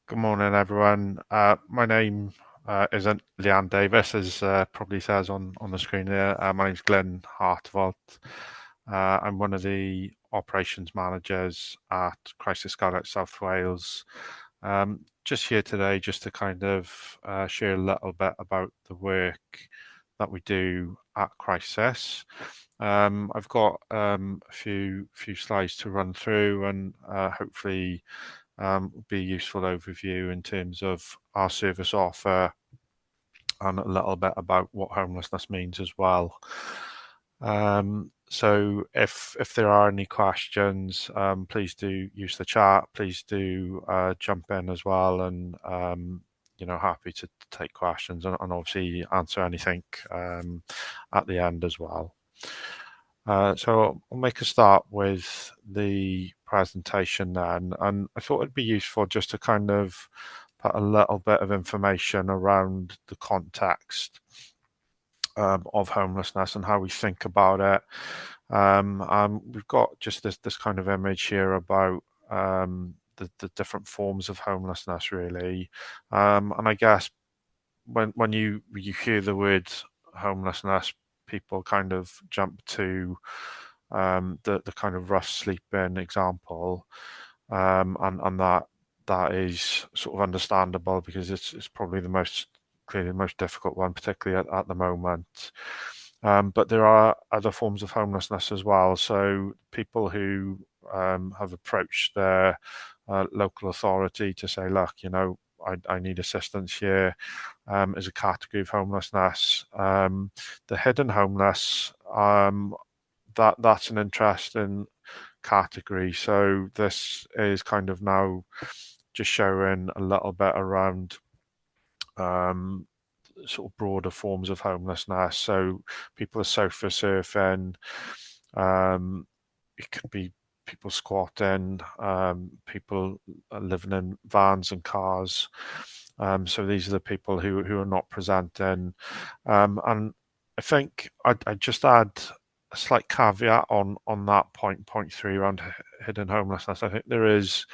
Good morning, everyone. My name isn't Leanne Davis, as probably says on the screen there. My name's Glenn Hartvolt. I'm one of the operations managers at Crisis Scarlet South Wales. Just here today, just to kind of share a little bit about the work that we do at Crisis. I've got a few slides to run through, and hopefully be a useful overview in terms of our service offer and a little bit about what homelessness means as well. So if there are any questions, please do use the chat. Please do jump in as well, and happy to take questions and obviously answer anything at the end as well. So I'll make a start with the presentation then, and I thought it'd be useful just to kind of put a little bit of information around the context of homelessness and how we think about it. We've got just this kind of image here about the different forms of homelessness, really, and I guess when you hear the word homelessness, people kind of jump to the kind of rough sleeping example, and that is sort of understandable because it's probably clearly the most difficult one, particularly at the moment. But there are other forms of homelessness as well. So people who have approached their local authority to say, look, I need assistance here, is a category of homelessness. The hidden homeless, that's an interesting category. So this is kind of now just showing a little bit around sort of broader forms of homelessness. So people are sofa surfing. It could be people squatting, people living in vans and cars. So these are the people who are not presenting. And I think I'd just add a slight caveat on that point three around hidden homelessness. I think there is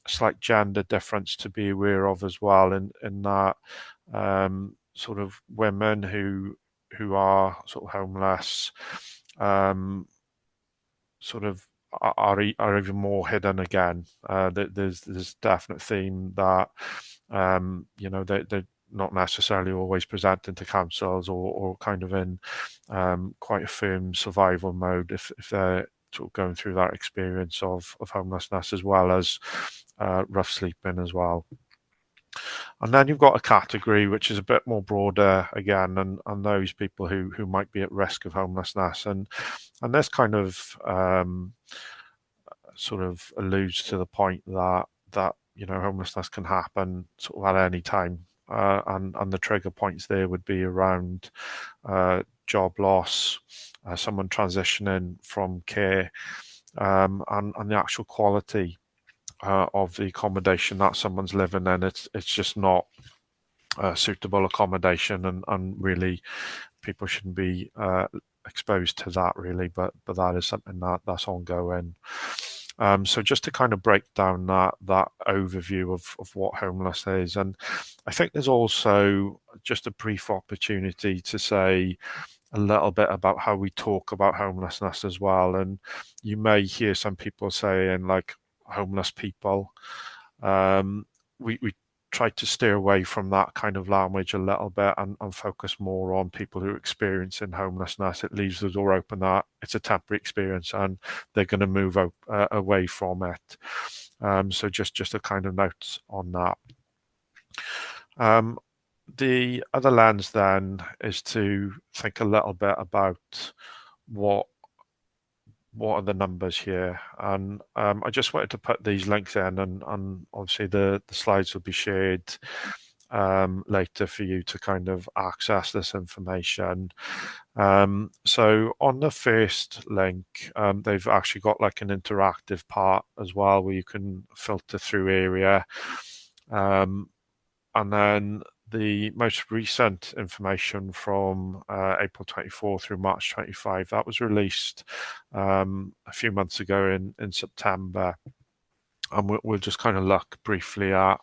a slight gender difference to be aware of as well in that sort of women who are sort of homeless sort of are even more hidden again. There's definite theme that they're not necessarily always presenting to councils or kind of in quite a firm survival mode if they're sort of going through that experience of homelessness as well as rough sleeping as well. And then you've got a category which is a bit more broader again, and those people who might be at risk of homelessness, and this kind of sort of alludes to the point that homelessness can happen sort of at any time, and the trigger points there would be around job loss, someone transitioning from care, and the actual quality of the accommodation that someone's living in. It's just not suitable accommodation, and really people shouldn't be exposed to that really, but that is something that's ongoing. So just to kind of break down that overview of what homeless is, and I think there's also just a brief opportunity to say a little bit about how we talk about homelessness as well. And you may hear some people saying like homeless people. We try to steer away from that kind of language a little bit and focus more on people who are experiencing homelessness. It leaves the door open that it's a temporary experience and they're going to move away from it. So just a kind of note on that. The other lens then is to think a little bit about what are the numbers here, and I just wanted to put these links in, and obviously the slides will be shared later for you to kind of access this information. So on the first link, they've actually got like an interactive part as well where you can filter through area, and then the most recent information from April 24 through March 25, that was released a few months ago in September. And we'll just kind of look briefly at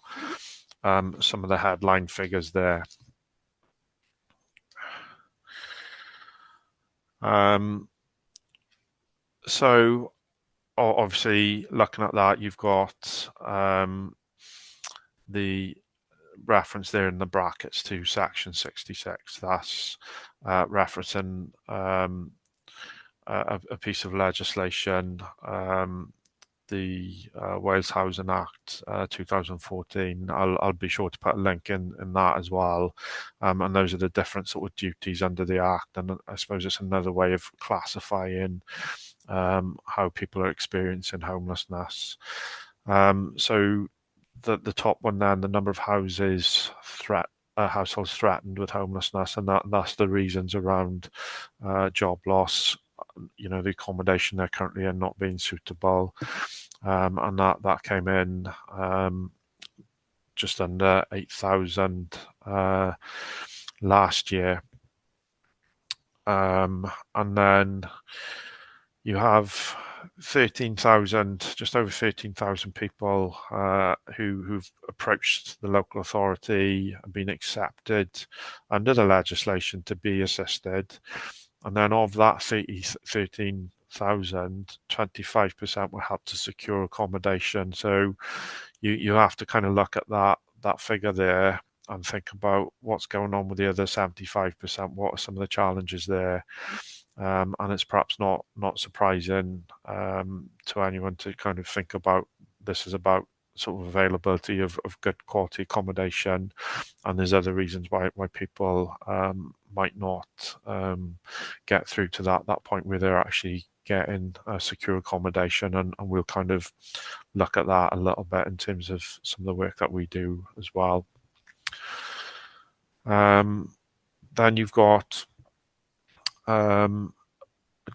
some of the headline figures there. So obviously, looking at that, you've got the reference there in the brackets to section 66. That's referencing a piece of legislation, the Wales Housing Act 2014. I'll be sure to put a link in that as well. And those are the different sort of duties under the Act. And I suppose it's another way of classifying how people are experiencing homelessness. So the top one then, the number of houses households threatened with homelessness, and that's the reasons around job loss, the accommodation they're currently in not being suitable, and that came in just under 8,000 last year. And then you have 13,000, just over 13,000 people who've approached the local authority and been accepted under the legislation to be assisted. And then of that 13,000, 25% were helped to secure accommodation. So you have to kind of look at that figure there and think about what's going on with the other 75%. What are some of the challenges there? And it's perhaps not surprising to anyone to kind of think about this is about sort of availability of good quality accommodation, and there's other reasons why people might not get through to that point where they're actually getting secure accommodation, and we'll kind of look at that a little bit in terms of some of the work that we do as well. Then you've got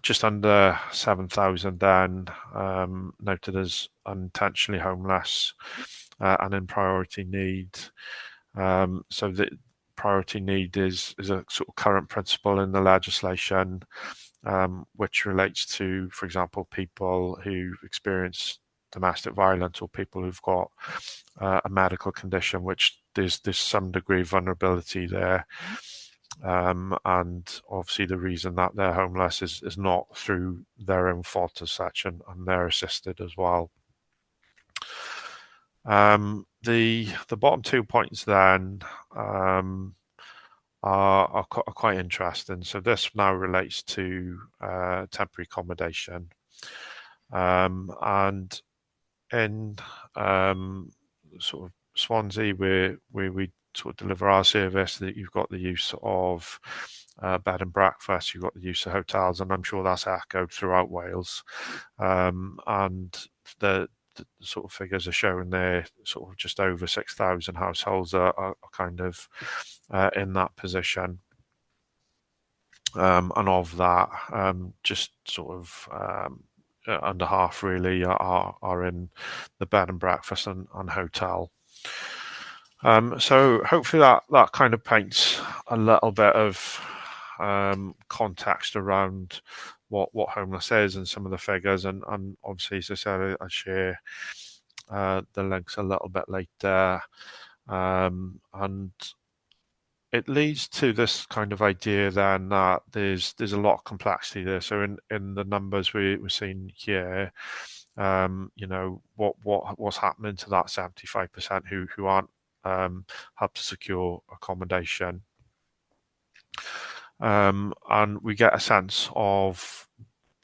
just under 7,000 then noted as unintentionally homeless and in priority need. So the priority need is a sort of current principle in the legislation, which relates to, for example, people who experience domestic violence or people who've got a medical condition, which there's some degree of vulnerability there. And obviously the reason that they're homeless is not through their own fault as such, and they're assisted as well. The bottom 2 points then are quite interesting. So this now relates to temporary accommodation, and in sort of Swansea, where we sort of deliver our service, that you've got the use of bed and breakfast, you've got the use of hotels, and I'm sure that's echoed throughout Wales. And the sort of figures are showing there, sort of just over 6,000 households are kind of in that position. And of that, just sort of under half really are in the bed and breakfast and hotel. So hopefully that kind of paints a little bit of context around what homeless is and some of the figures, and obviously, as I said, I'll share the links a little bit later, and it leads to this kind of idea then that there's a lot of complexity there. So in the numbers we're seeing here, what's happening to that 75% who aren't helped to secure accommodation, and we get a sense of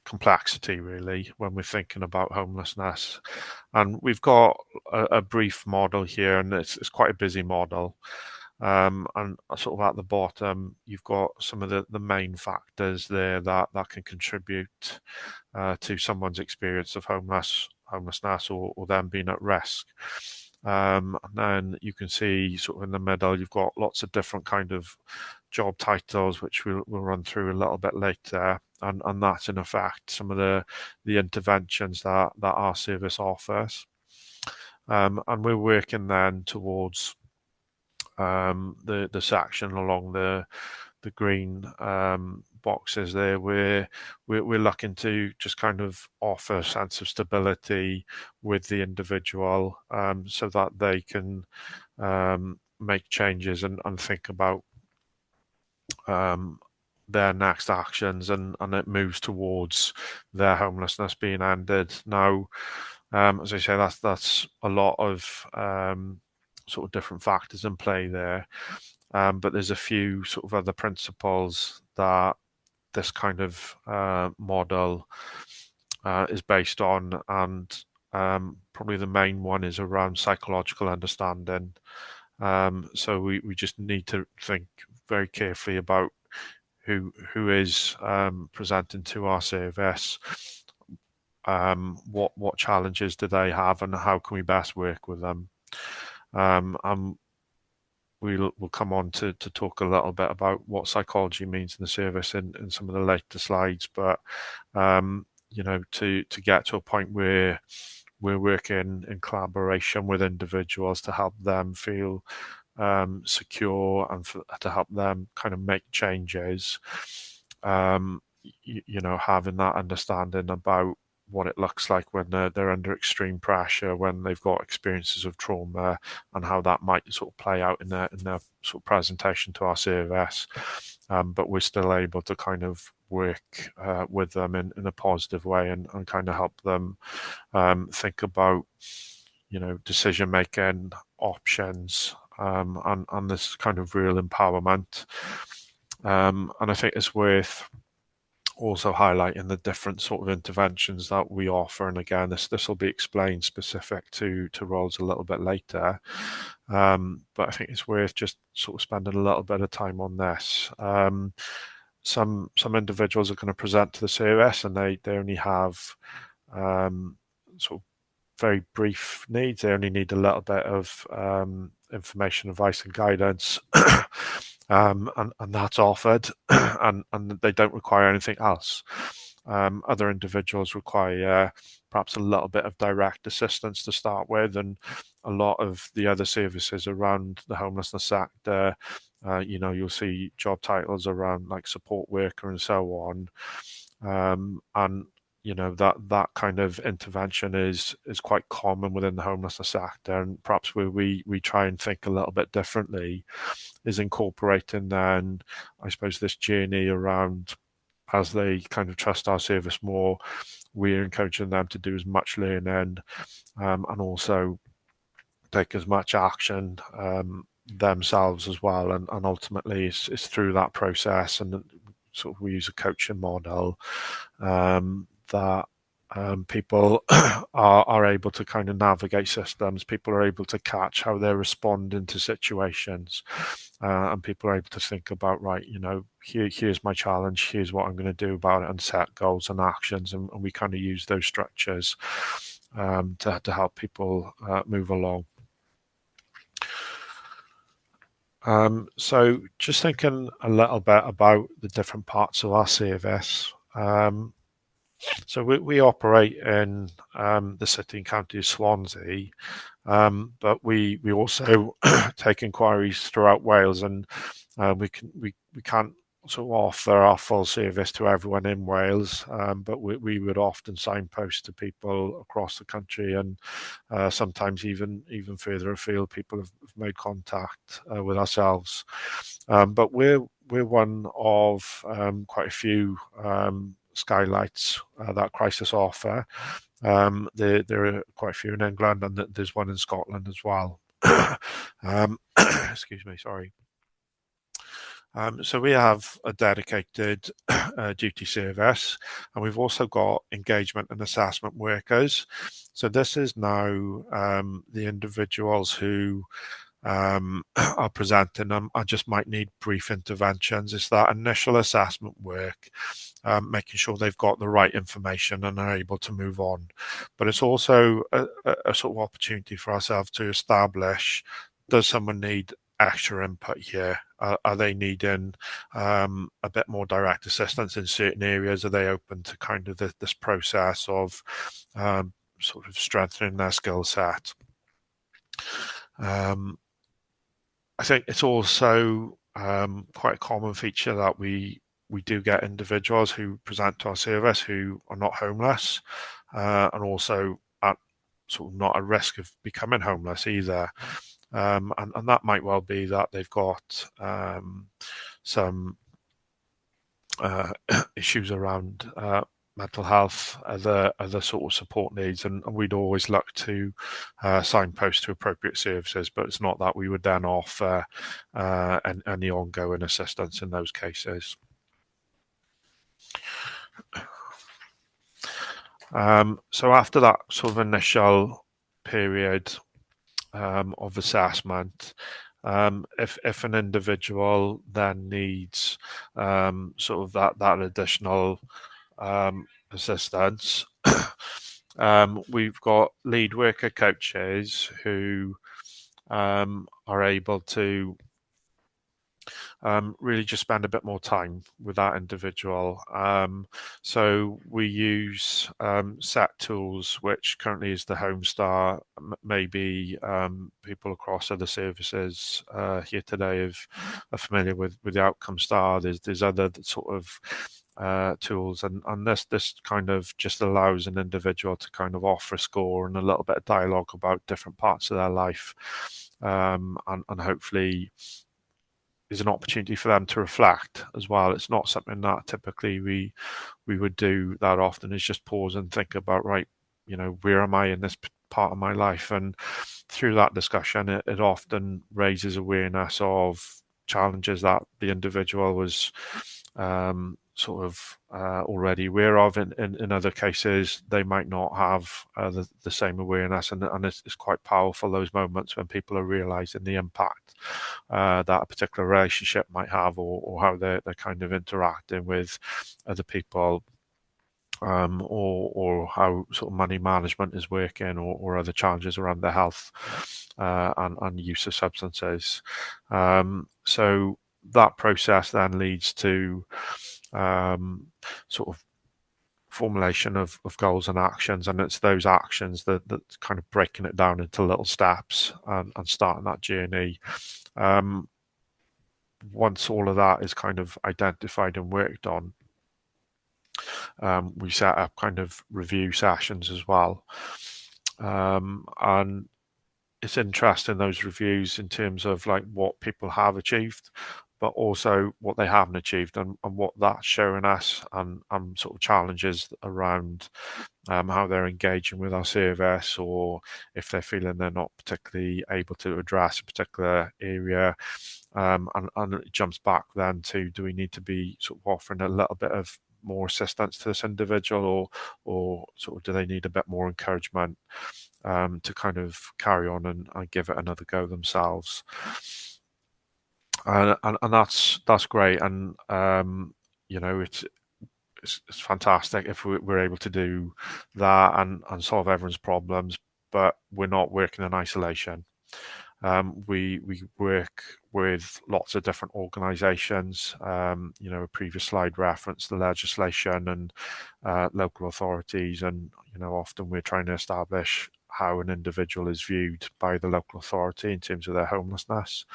complexity really when we're thinking about homelessness. And we've got a brief model here, and it's quite a busy model. And sort of at the bottom, you've got some of the main factors there that can contribute to someone's experience of homelessness or them being at risk. And then you can see sort of in the middle, you've got lots of different kind of job titles, which we'll run through a little bit later. And that's in effect some of the interventions that our service offers. And we're working then towards the section along the the green boxes there, we're looking to just kind of offer a sense of stability with the individual, so that they can make changes and think about their next actions, and it moves towards their homelessness being ended. Now, as I say, that's a lot of sort of different factors in play there, but there's a few sort of other principles that this kind of model is based on, and probably the main one is around psychological understanding. So we just need to think very carefully about who is presenting to our service, what challenges do they have, and how can we best work with them. And we'll come on to talk a little bit about what psychology means in the service in some of the later slides. But to get to a point where we're working in collaboration with individuals to help them feel secure, and to help them kind of make changes, having that understanding about what it looks like when they're under extreme pressure, when they've got experiences of trauma, and how that might sort of play out in their sort of presentation to our service. But we're still able to kind of work with them in a positive way, and kind of help them think about, decision making options, and this kind of real empowerment. And I think it's worth also highlighting the different sort of interventions that we offer. And again, this will be explained specific to roles a little bit later. But I think it's worth just sort of spending a little bit of time on this. Some individuals are going to present to the service, and they only have sort of very brief needs. They only need a little bit of information, advice, and guidance. And that's offered, and they don't require anything else. Other individuals require perhaps a little bit of direct assistance to start with, and a lot of the other services around the homelessness sector, you'll see job titles around like support worker and so on, and that kind of intervention is quite common within the homelessness sector. And perhaps where we try and think a little bit differently is incorporating then, I suppose, this journey around, as they kind of trust our service more, we're encouraging them to do as much learning, and also take as much action themselves as well. And ultimately it's through that process, and sort of we use a coaching model that people are able to kind of navigate systems. People are able to catch how they're responding to situations, and people are able to think about, right, here's my challenge, here's what I'm going to do about it, and set goals and actions. And we kind of use those structures to help people move along. So just thinking a little bit about the different parts of our service. So we operate in the city and county of Swansea, but we also take inquiries throughout Wales, and we can't sort of offer our full service to everyone in Wales, but we would often signpost to people across the country, and sometimes even further afield. People have made contact with ourselves, but we're one of quite a few skylights that crisis offer. There are quite a few in England, and there's one in Scotland as well. Excuse me, sorry. So we have a dedicated duty service, and we've also got engagement and assessment workers. So this is now the individuals who are presenting them. I just might need brief interventions. It's that initial assessment work, making sure they've got the right information and are able to move on. But it's also a sort of opportunity for ourselves to establish, does someone need extra input here? Are they needing a bit more direct assistance in certain areas? Are they open to kind of this process of sort of strengthening their skill set? I think it's also quite a common feature that we do get individuals who present to our service who are not homeless, and also at sort of not at risk of becoming homeless either. And that might well be that they've got some issues around mental health, other sort of support needs, and we'd always look to signpost to appropriate services. But it's not that we would then offer any ongoing assistance in those cases. So after that sort of initial period of assessment, if an individual then needs sort of that additional assistance, we've got lead worker coaches who are able to really just spend a bit more time with that individual. So we use set tools, which currently is the Home Star. Maybe people across other services here today are familiar with the Outcome Star. There's other sort of tools, and this kind of just allows an individual to kind of offer a score and a little bit of dialogue about different parts of their life, and hopefully is an opportunity for them to reflect as well. It's not something that typically we would do that often, is just pause and think about, right, where am I in this part of my life? And through that discussion, it often raises awareness of challenges that the individual was sort of already aware of. In other cases, they might not have the same awareness, and it's quite powerful, those moments when people are realizing the impact that a particular relationship might have, or how they're kind of interacting with other people, or how sort of money management is working, or other challenges around their health and use of substances. So that process then leads to sort of formulation of goals and actions, and it's those actions that kind of breaking it down into little steps and starting that journey. Once all of that is kind of identified and worked on, we set up kind of review sessions as well. And it's interesting, those reviews, in terms of like what people have achieved, but also what they haven't achieved, and what that's showing us, and sort of challenges around how they're engaging with our service, or if they're feeling they're not particularly able to address a particular area. And it jumps back then to, do we need to be sort of offering a little bit of more assistance to this individual, or sort of do they need a bit more encouragement to kind of carry on and give it another go themselves? And that's great, and it's fantastic if we're able to do that and solve everyone's problems, but we're not working in isolation. We work with lots of different organisations. A previous slide referenced the legislation and local authorities, and often we're trying to establish how an individual is viewed by the local authority in terms of their homelessness.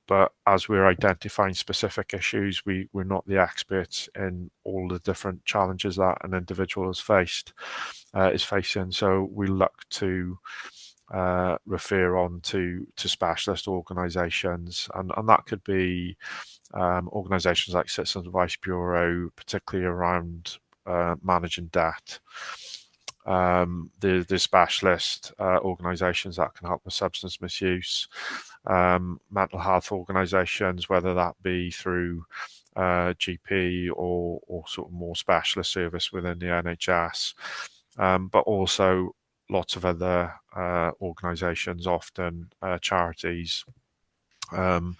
But as we're identifying specific issues, we're not the experts in all the different challenges that an individual is facing. So we look to refer on to specialist organisations, and that could be organisations like Citizens Advice Bureau, particularly around managing debt. The specialist organisations that can help with substance misuse, mental health organisations, whether that be through GP or sort of more specialist service within the NHS, but also lots of other organisations, often charities. And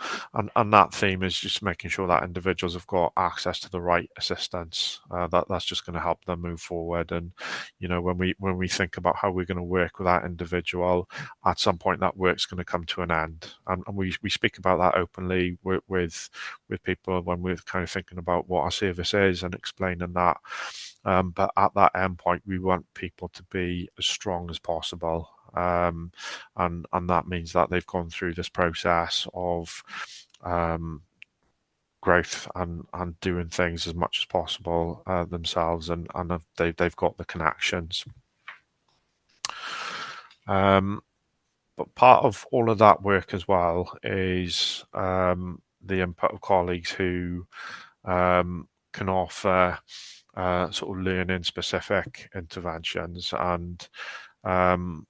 that theme is just making sure that individuals have got access to the right assistance. That's just going to help them move forward. And when we think about how we're going to work with that individual, at some point that work's going to come to an end. And we speak about that openly with people when we're kind of thinking about what our service is and explaining that. But at that end point, we want people to be as strong as possible. And that means that they've gone through this process of growth and doing things as much as possible themselves, and they've got the connections. But part of all of that work as well is the input of colleagues who can offer sort of learning specific interventions, and I'll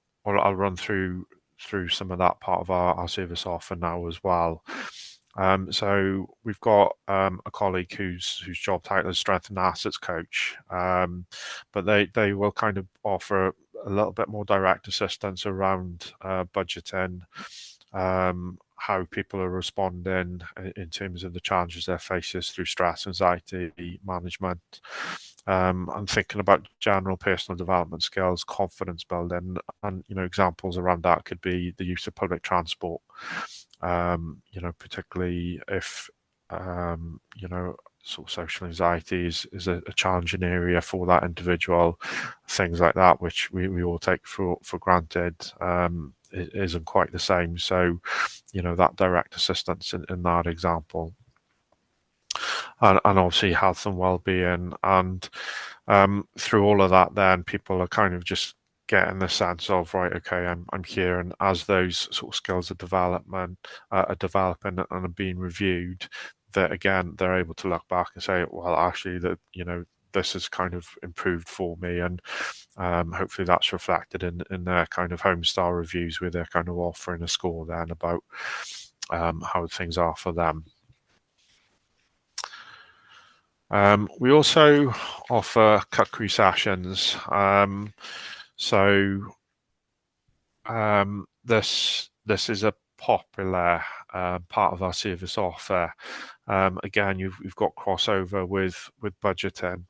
run through some of that part of our service offer now as well. So we've got a colleague whose job title is Strength and Assets Coach, but they will kind of offer a little bit more direct assistance around budgeting, how people are responding in terms of the challenges they faces through stress, anxiety management, and thinking about general personal development skills, confidence building, and examples around that could be the use of public transport. Particularly if sort of social anxiety is a challenging area for that individual. Things like that, which we all take for granted, it isn't quite the same. So, that direct assistance in that example. And obviously health and well-being, and through all of that, then people are kind of just getting the sense of, right, okay, I'm here, and as those sort of skills are developing and are being reviewed, that again they're able to look back and say, well, actually, that this has kind of improved for me, and hopefully that's reflected in their kind of home star reviews, where they're kind of offering a score then about how things are for them. We also offer cookery sessions. This is a popular part of our service offer. Again, you've got crossover with budgeting,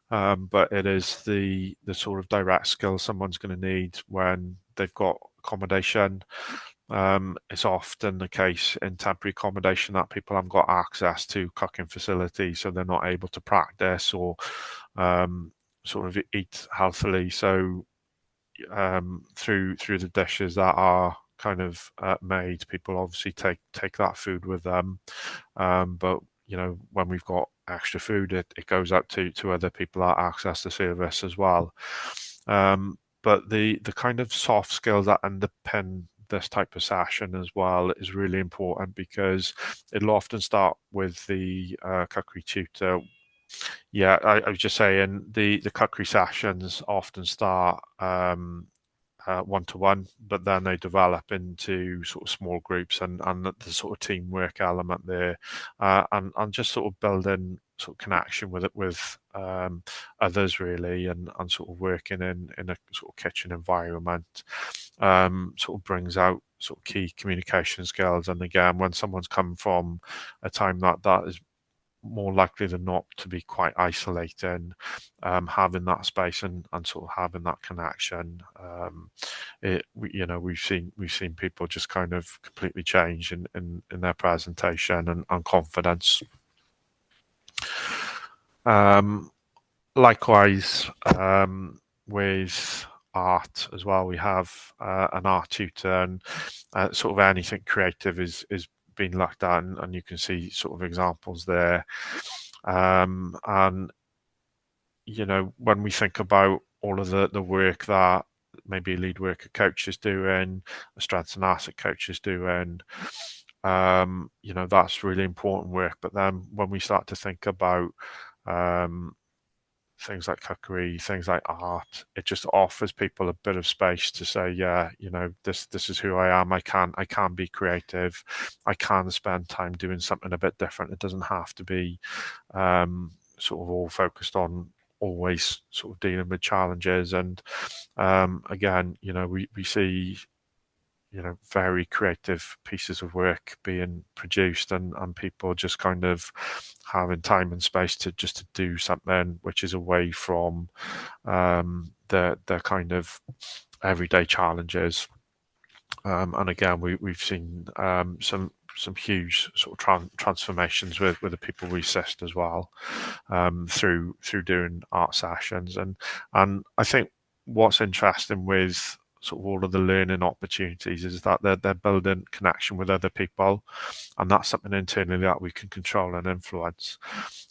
but it is the sort of direct skill someone's going to need when they've got accommodation. It's often the case in temporary accommodation that people haven't got access to cooking facilities, so they're not able to practice or sort of eat healthily. So through the dishes that are kind of made, people obviously take that food with them. But when we've got extra food, it goes out to other people that access the service as well. But the kind of soft skills that underpin this type of session as well is really important, because it'll often start with the cookery tutor. Yeah, I was just saying the cookery sessions often start one-to-one, but then they develop into sort of small groups, and the sort of teamwork element there, and just sort of building sort of connection with others really, and sort of working in a sort of kitchen environment, sort of brings out sort of key communication skills. And again, when someone's come from a time that is more likely than not to be quite isolating, having that space and sort of having that connection, we've seen people just kind of completely change in their presentation and confidence. Likewise, with art as well, we have an art tutor, and sort of anything creative is being looked at, and you can see sort of examples there. And when we think about all of the work that maybe a lead worker coach is doing, a strengths and asset coach is doing, that's really important work. But then when we start to think about things like cookery, things like art, it just offers people a bit of space to say, yeah, this is who I am. I can be creative. I can spend time doing something a bit different. It doesn't have to be sort of all focused on always sort of dealing with challenges. And again, we see very creative pieces of work being produced, and people just kind of having time and space to do something which is away from their kind of everyday challenges. And again, we've seen some huge sort of transformations with the people we assist as well, through doing art sessions. And I think what's interesting with sort of all of the learning opportunities is that they're building connection with other people, and that's something internally that we can control and influence.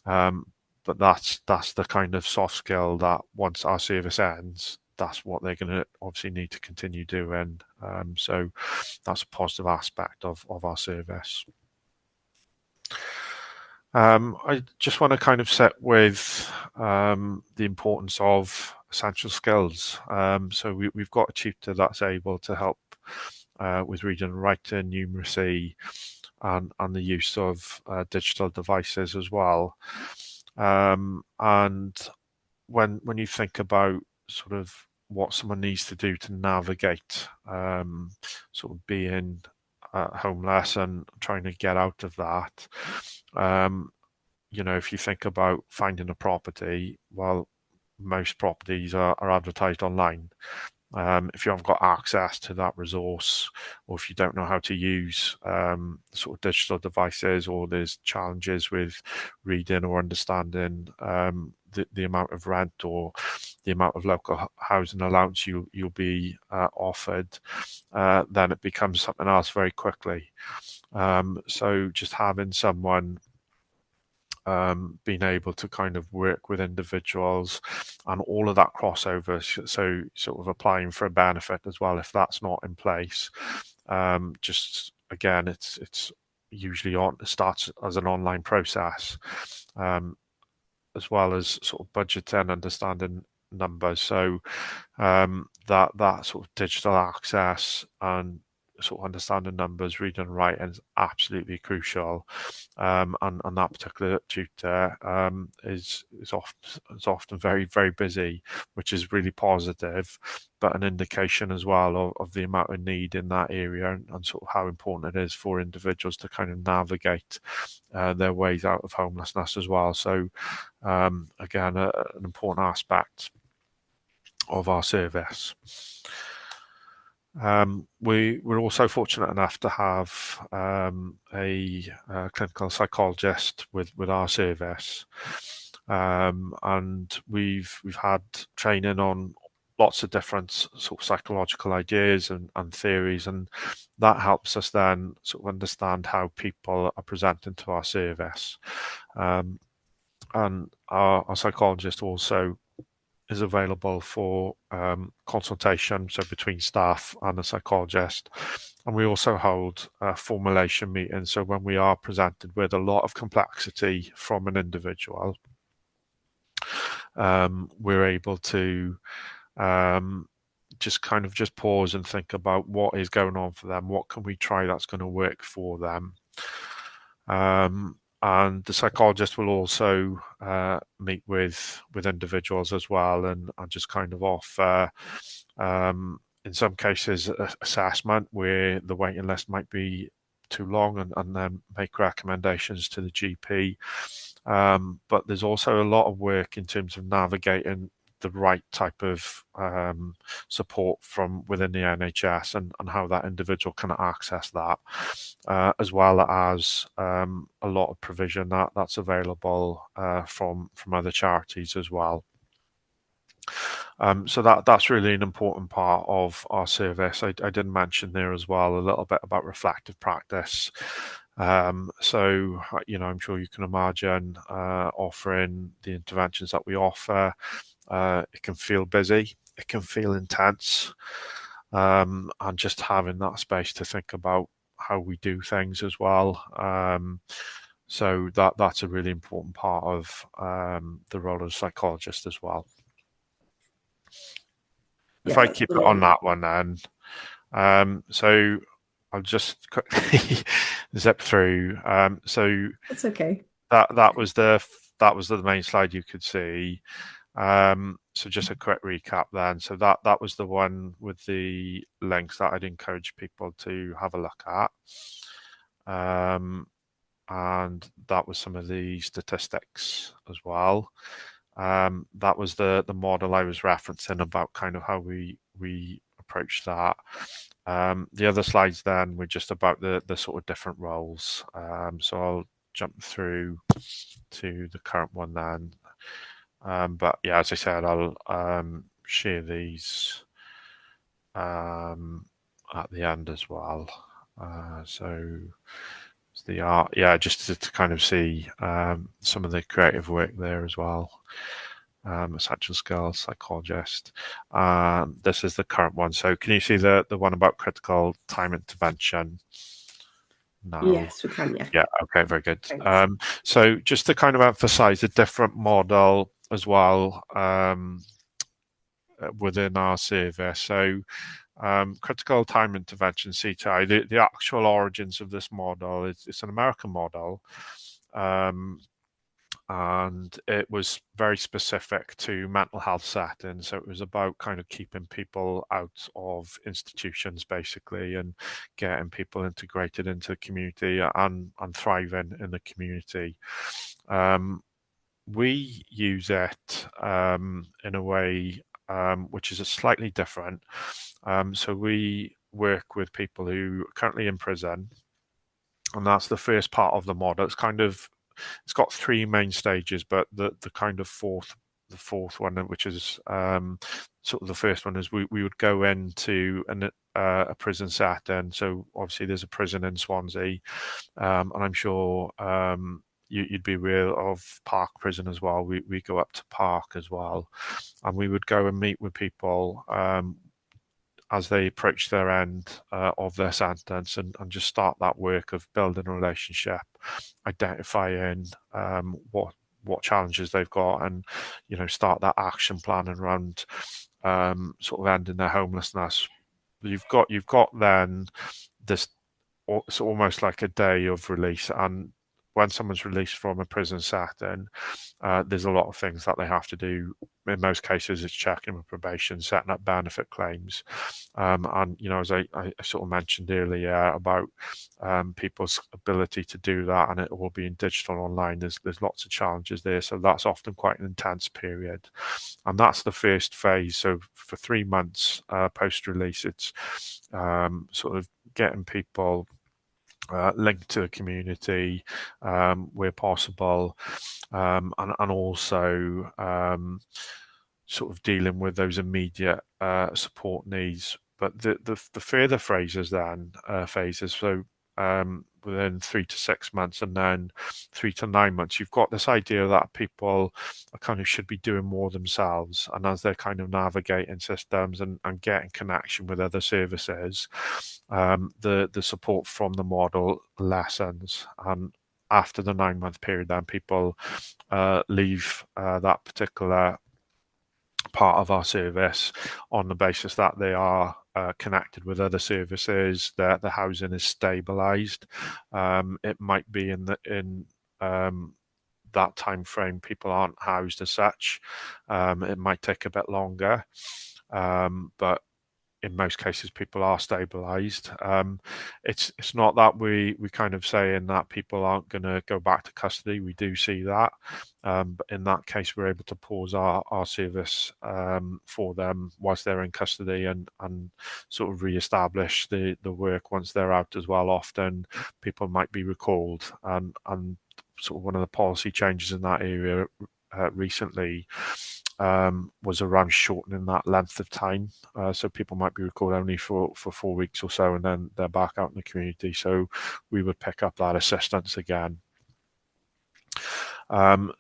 But that's the kind of soft skill that once our service ends, that's what they're going to obviously need to continue doing. So that's a positive aspect of our service. I just want to kind of set with the importance of essential skills. So we've got a tutor that's able to help with reading and writing, numeracy, and the use of digital devices as well. And when you think about sort of what someone needs to do to navigate sort of being homeless and trying to get out of that, if you think about finding a property, well, most properties are advertised online. If you haven't got access to that resource, or if you don't know how to use sort of digital devices, or there's challenges with reading or understanding the amount of rent or the amount of local housing allowance you'll be offered, then it becomes something else very quickly. So just having someone being able to kind of work with individuals and all of that crossover, so sort of applying for a benefit as well if that's not in place. Just again, it's usually starts as an online process, as well as sort of budgeting, understanding numbers. So that sort of digital access and sort of understanding numbers, reading and writing is absolutely crucial. And that particular tutor is often very, very busy, which is really positive, but an indication as well of the amount of need in that area, and sort of how important it is for individuals to kind of navigate their ways out of homelessness as well. So again, an important aspect of our service. We're also fortunate enough to have a clinical psychologist with our service, and we've had training on lots of different sort of psychological ideas and theories, and that helps us then sort of understand how people are presenting to our service. And our psychologist also is available for consultation, so between staff and a psychologist. And we also hold formulation meetings. So when we are presented with a lot of complexity from an individual, we're able to just kind of just pause and think about what is going on for them, what can we try that's going to work for them. And the psychologist will also meet with individuals as well, and just kind of offer, in some cases, assessment where the waiting list might be too long, and then make recommendations to the GP. But there's also a lot of work in terms of navigating the right type of support from within the NHS, and how that individual can access that, as well as a lot of provision that's available from other charities as well. So that's really an important part of our service. I did mention there as well a little bit about reflective practice. So, I'm sure you can imagine offering the interventions that we offer. It can feel busy, it can feel intense, and just having that space to think about how we do things as well. So that's a really important part of the role of psychologist as well. If I keep it on that one then, so I'll just quickly zip through. So it's okay. That was the main slide you could see. So just a quick recap then. So that was the one with the links that I'd encourage people to have a look at. And that was some of the statistics as well. That was the model I was referencing about kind of how we approach that. The other slides then were just about the sort of different roles. So I'll jump through to the current one then. But yeah, as I said, I'll share these at the end as well. So the art, yeah, just to kind of see some of the creative work there as well. Essential skills, psychologist. This is the current one. So can you see the one about critical time intervention? No. Yes, we can, yeah. Yeah, okay, very good. Thanks. So just to kind of emphasize a different model as well within our service. So critical time intervention, CTI, the actual origins of this model, it's an American model. And it was very specific to mental health settings. So it was about kind of keeping people out of institutions, basically, and getting people integrated into the community and thriving in the community. We use it in a way which is a slightly different. So we work with people who are currently in prison, and that's the first part of the model. It's got three main stages, but the kind of the fourth one, which is sort of the first one, is we would go into a prison setting. So obviously there's a prison in Swansea, and I'm sure you'd be aware of Park Prison as well. We go up to Park as well, and we would go and meet with people as they approach their end of their sentence, and just start that work of building a relationship, identifying what challenges they've got, and start that action plan around sort of ending their homelessness. You've got then this. It's almost like a day of release, and when someone's released from a prison setting, there's a lot of things that they have to do. In most cases, it's checking with probation, setting up benefit claims, and as I sort of mentioned earlier about people's ability to do that, and it all being digital online, there's lots of challenges there. So that's often quite an intense period, and that's the first phase. So for 3 months post release, it's sort of getting people linked to the community where possible, and also sort of dealing with those immediate support needs. But the further phases so within 3 to 6 months, and then 3 to 9 months, you've got this idea that people are kind of should be doing more themselves, and as they're kind of navigating systems and getting connection with other services, the support from the model lessens. And after the 9-month period, then people leave that particular part of our service on the basis that they are connected with other services, that the housing is stabilised. It might be in that time frame people aren't housed as such. It might take a bit longer, but in most cases people are stabilized. It's not that we kind of saying that people aren't going to go back to custody. We do see that, but in that case we're able to pause our service for them whilst they're in custody, and sort of re-establish the work once they're out as well. Often people might be recalled, and sort of one of the policy changes in that area recently was around shortening that length of time. So people might be recalled only for 4 weeks or so, and then they're back out in the community. So we would pick up that assistance again.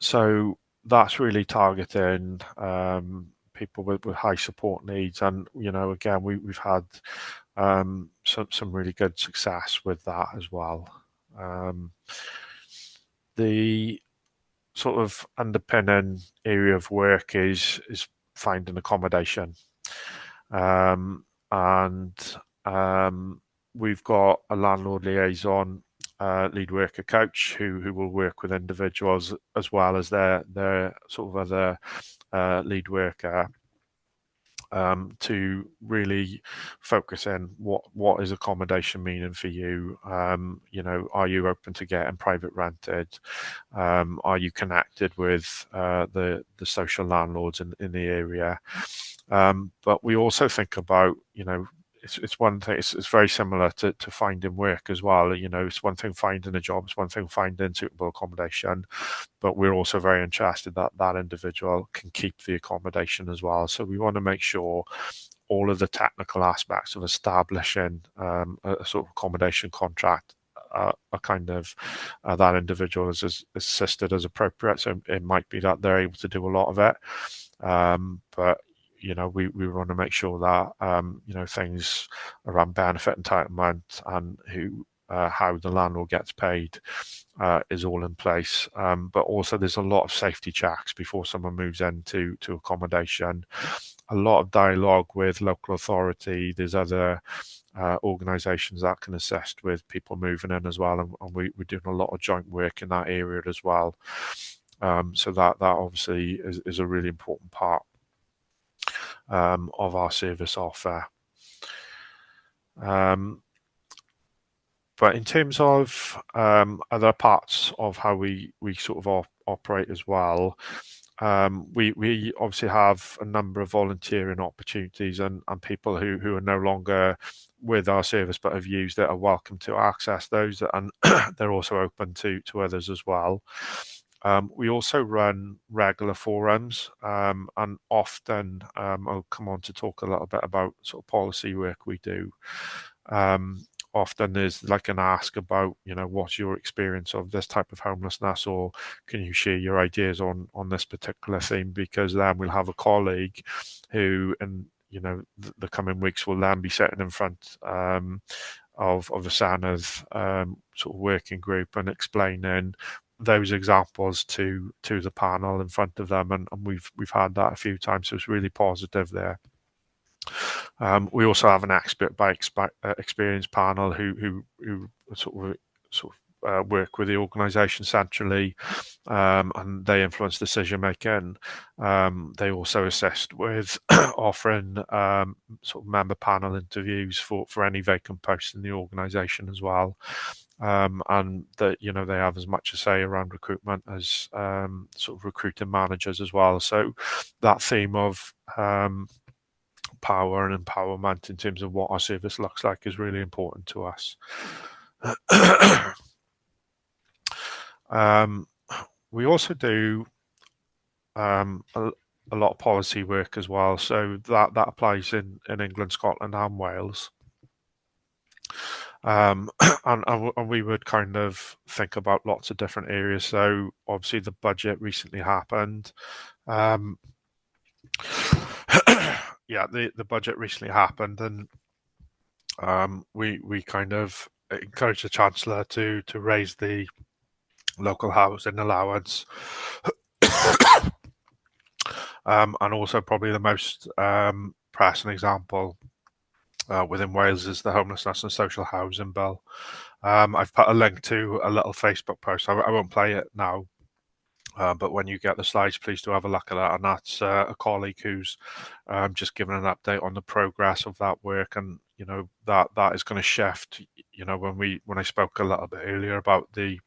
So that's really targeting people with high support needs, and again we've had some really good success with that as well. The sort of underpinning area of work is finding accommodation, and we've got a landlord liaison lead worker coach who will work with individuals as well as their sort of other lead worker, to really focus in what is accommodation meaning for you. Are you open to getting private rented? Are you connected with the social landlords in the area? But we also think about, it's one thing. It's very similar to finding work as well. It's one thing finding a job. It's one thing finding suitable accommodation. But we're also very interested that that individual can keep the accommodation as well. So we want to make sure all of the technical aspects of establishing a sort of accommodation contract are kind of that individual is assisted as appropriate. So it might be that they're able to do a lot of it, but we want to make sure that things around benefit entitlement and how the landlord gets paid is all in place. But also there's a lot of safety checks before someone moves into accommodation. A lot of dialogue with local authority. There's other organisations that can assist with people moving in as well, and we're doing a lot of joint work in that area as well. So that obviously is a really important part of our service offer. But in terms of other parts of how we sort of operate as well, we obviously have a number of volunteering opportunities, and people who are no longer with our service but have used it are welcome to access those, and they're also open to others as well. We also run regular forums, and often I'll come on to talk a little bit about sort of policy work we do. Often there's like an ask about, what's your experience of this type of homelessness, or can you share your ideas on this particular theme? Because then we'll have a colleague who, in the coming weeks, will then be sitting in front of a SANA's sort of working group and explaining those examples to the panel in front of them, and we've had that a few times, so it's really positive there. We also have an expert by experience panel who sort of work with the organisation centrally, and they influence decision making. They also assist with offering sort of member panel interviews for any vacant posts in the organisation as well. And that they have as much a say around recruitment as sort of recruiting managers as well. So that theme of power and empowerment in terms of what our service looks like is really important to us. We also do a lot of policy work as well, so that applies in England, Scotland and Wales. And we would kind of think about lots of different areas. So obviously the budget recently happened. Yeah, the budget recently happened, and we kind of encouraged the Chancellor to raise the local housing allowance. And also probably the most pressing example within Wales is the homelessness and social housing bill. I've put a link to a little Facebook post. I won't play it now, but when you get the slides, please do have a look at that. And that's a colleague who's just given an update on the progress of that work, and that is going to shift. When I spoke a little bit earlier about the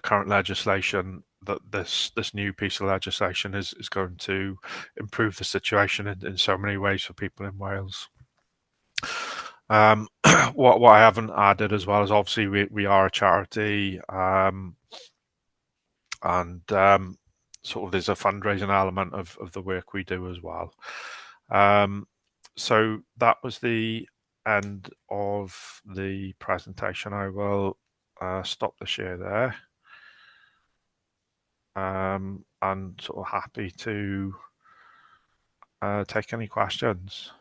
current legislation, that this new piece of legislation is going to improve the situation in so many ways for people in Wales. What I haven't added as well is obviously we are a charity, and sort of there's a fundraising element of the work we do as well. So that was the end of the presentation. I will stop the share there. And sort of happy to take any questions.